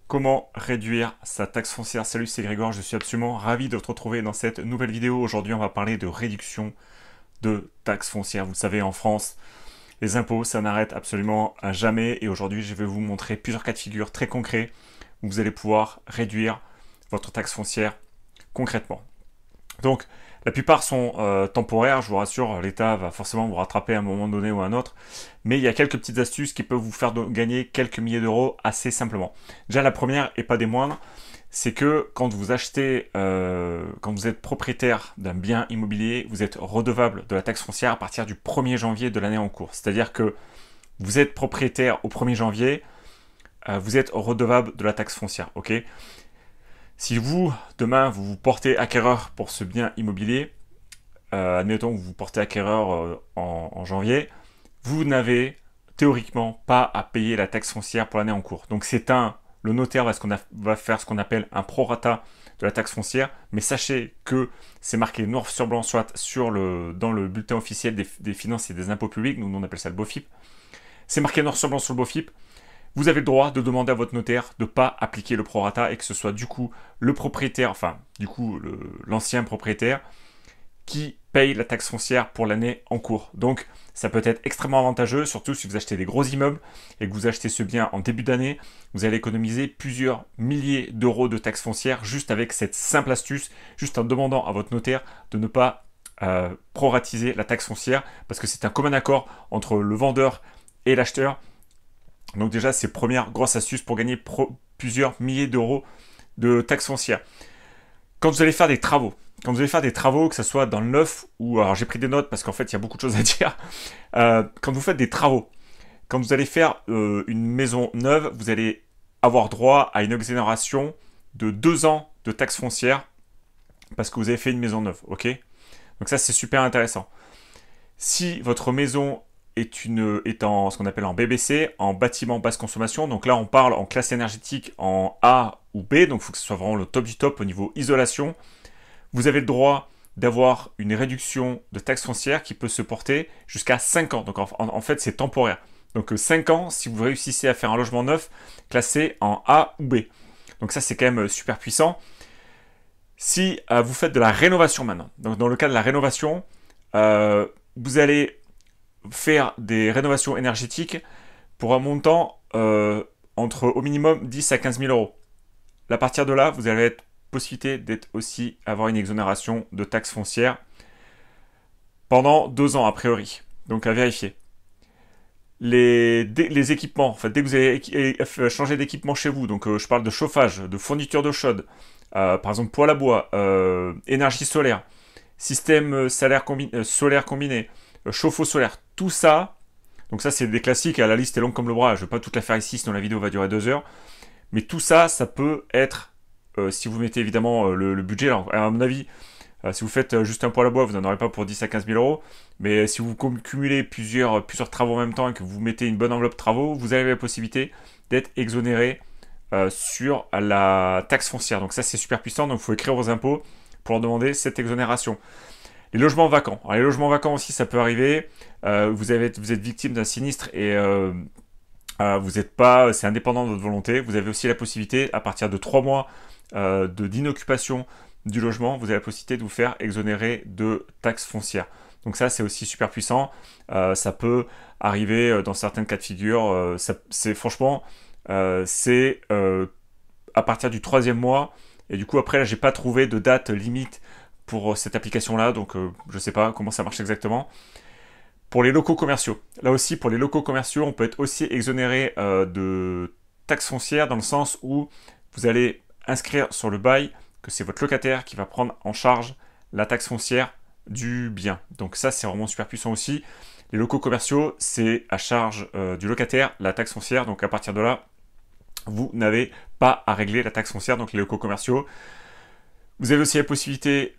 Comment réduire sa taxe foncière? Salut, c'est Grégoire, je suis absolument ravi de te retrouver dans cette nouvelle vidéo. Aujourd'hui, on va parler de réduction de taxes foncières. Vous le savez, en France, les impôts, ça n'arrête absolument à jamais. Et aujourd'hui, je vais vous montrer plusieurs cas de figure très concrets où vous allez pouvoir réduire votre taxe foncière concrètement. Donc, la plupart sont temporaires, je vous rassure, l'État va forcément vous rattraper à un moment donné ou à un autre, mais il y a quelques petites astuces qui peuvent vous faire gagner quelques milliers d'euros assez simplement. Déjà, la première, et pas des moindres, c'est que quand vous achetez, quand vous êtes propriétaire d'un bien immobilier, vous êtes redevable de la taxe foncière à partir du 1er janvier de l'année en cours. C'est-à-dire que vous êtes propriétaire au 1er janvier, vous êtes redevable de la taxe foncière, ok? Si vous, demain, vous vous portez acquéreur pour ce bien immobilier, admettons que vous vous portez acquéreur en janvier, vous n'avez théoriquement pas à payer la taxe foncière pour l'année en cours. Donc le notaire va faire ce qu'on appelle un prorata de la taxe foncière, mais sachez que c'est marqué noir sur blanc, soit dans le bulletin officiel des finances et des impôts publics, nous on appelle ça le BOFIP, c'est marqué noir sur blanc sur le BOFIP. Vous avez le droit de demander à votre notaire de ne pas appliquer le prorata et que ce soit du coup le propriétaire, enfin du coup l'ancien propriétaire qui paye la taxe foncière pour l'année en cours. Donc ça peut être extrêmement avantageux, surtout si vous achetez des gros immeubles et que vous achetez ce bien en début d'année, vous allez économiser plusieurs milliers d'euros de taxe foncière juste avec cette simple astuce, juste en demandant à votre notaire de ne pas proratiser la taxe foncière parce que c'est un commun accord entre le vendeur et l'acheteur. Donc déjà, c'est première grosse astuce pour gagner plusieurs milliers d'euros de taxes foncières. Quand vous allez faire des travaux, que ce soit dans le neuf ou... Alors j'ai pris des notes parce qu'en fait, il y a beaucoup de choses à dire. Quand vous faites des travaux, quand vous allez faire une maison neuve, vous allez avoir droit à une exonération de 2 ans de taxes foncières parce que vous avez fait une maison neuve, ok? Donc ça, c'est super intéressant. Si votre maison est en ce qu'on appelle en BBC, en bâtiment basse consommation. Donc là, on parle en classe énergétique en A ou B, donc il faut que ce soit vraiment le top du top au niveau isolation. Vous avez le droit d'avoir une réduction de taxe foncière qui peut se porter jusqu'à 5 ans. Donc en fait, c'est temporaire. Donc 5 ans si vous réussissez à faire un logement neuf classé en A ou B. Donc ça, c'est quand même super puissant. Si vous faites de la rénovation maintenant, donc dans le cas de la rénovation, vous allez faire des rénovations énergétiques pour un montant entre au minimum 10 à 15 000 euros. À partir de là, vous avez la possibilité d'être aussi avoir une exonération de taxes foncières pendant 2 ans a priori. Donc à vérifier. Les équipements, en fait, dès que vous avez changé d'équipement chez vous, donc je parle de chauffage, de fourniture d'eau chaude, par exemple poêle à bois, énergie solaire, système solaire combiné, chauffe-eau solaire, tout ça, donc ça c'est des classiques, la liste est longue comme le bras, je ne vais pas toute la faire ici, sinon la vidéo va durer 2 heures, mais tout ça, ça peut être, si vous mettez évidemment le budget, alors, à mon avis, si vous faites juste un poêle à bois, vous n'en aurez pas pour 10 à 15 000 euros, mais si vous cumulez plusieurs travaux en même temps et que vous mettez une bonne enveloppe travaux, vous avez la possibilité d'être exonéré sur la taxe foncière, donc ça c'est super puissant, donc il faut écrire vos impôts pour leur demander cette exonération. Les logements vacants. Alors, les logements vacants aussi, ça peut arriver. Vous êtes victime d'un sinistre et vous n'êtes pas, c'est indépendant de votre volonté. Vous avez aussi la possibilité, à partir de 3 mois d'inoccupation du logement, vous avez la possibilité de vous faire exonérer de taxes foncières. Donc ça, c'est aussi super puissant. Ça peut arriver dans certains cas de figure. Franchement, c'est à partir du 3e mois. Et du coup, après, là, j'ai pas trouvé de date limite pour cette application-là, donc je ne sais pas comment ça marche exactement. Pour les locaux commerciaux, là aussi, pour les locaux commerciaux, on peut être aussi exonéré de taxes foncières dans le sens où vous allez inscrire sur le bail que c'est votre locataire qui va prendre en charge la taxe foncière du bien. Donc ça, c'est vraiment super puissant aussi. Les locaux commerciaux, c'est à charge du locataire, la taxe foncière, donc à partir de là, vous n'avez pas à régler la taxe foncière, donc les locaux commerciaux. Vous avez aussi la possibilité,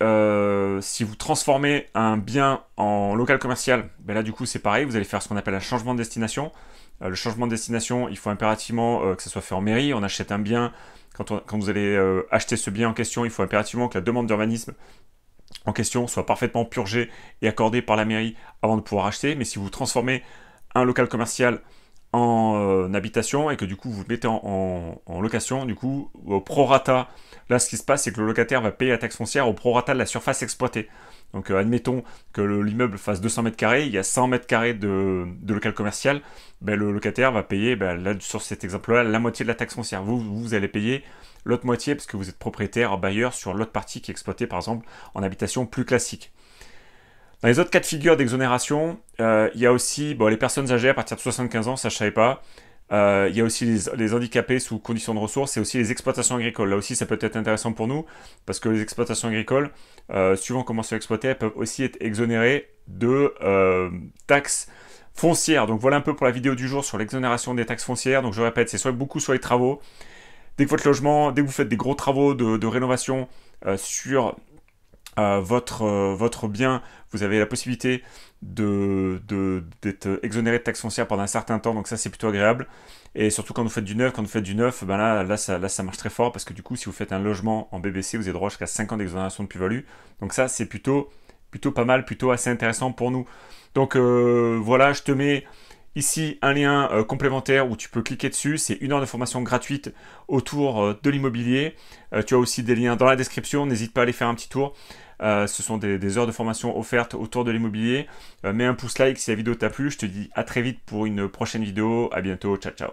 si vous transformez un bien en local commercial, ben là du coup c'est pareil, vous allez faire ce qu'on appelle un changement de destination. Le changement de destination, il faut impérativement que ça soit fait en mairie. On achète un bien, quand vous allez acheter ce bien en question, il faut impérativement que la demande d'urbanisme en question soit parfaitement purgée et accordée par la mairie avant de pouvoir acheter. Mais si vous transformez un local commercial en habitation et que du coup vous le mettez en location, du coup au prorata, là ce qui se passe c'est que le locataire va payer la taxe foncière au prorata de la surface exploitée. Donc admettons que l'immeuble fasse 200 mètres carrés, il y a 100 mètres carrés de local commercial, ben, le locataire va payer, ben, là, sur cet exemple-là, la moitié de la taxe foncière. Vous allez payer l'autre moitié parce que vous êtes propriétaire, bailleur sur l'autre partie qui est exploitée par exemple en habitation plus classique. Dans les autres cas de figure d'exonération, il y a aussi les personnes âgées à partir de 75 ans, ça je savais pas. Il y a aussi les handicapés sous conditions de ressources et aussi les exploitations agricoles. Là aussi, ça peut être intéressant pour nous parce que les exploitations agricoles, suivant comment sont exploitées, elles peuvent aussi être exonérées de taxes foncières. Donc voilà un peu pour la vidéo du jour sur l'exonération des taxes foncières. Donc je répète, c'est soit beaucoup sur les travaux. Dès que votre logement, dès que vous faites des gros travaux de rénovation sur votre bien, vous avez la possibilité d'être exonéré de taxes foncières pendant un certain temps, donc ça c'est plutôt agréable. Et surtout quand vous faites du neuf, ben là ça marche très fort parce que du coup si vous faites un logement en BBC, vous avez droit jusqu'à 5 ans d'exonération de plus-value. Donc ça c'est plutôt pas mal, plutôt assez intéressant pour nous. Donc voilà, je te mets ici un lien complémentaire où tu peux cliquer dessus, c'est 1 heure de formation gratuite autour de l'immobilier. Tu as aussi des liens dans la description, n'hésite pas à aller faire un petit tour. Ce sont des heures de formation offertes autour de l'immobilier. Mets un pouce like si la vidéo t'a plu, je te dis à très vite pour une prochaine vidéo, à bientôt, ciao ciao.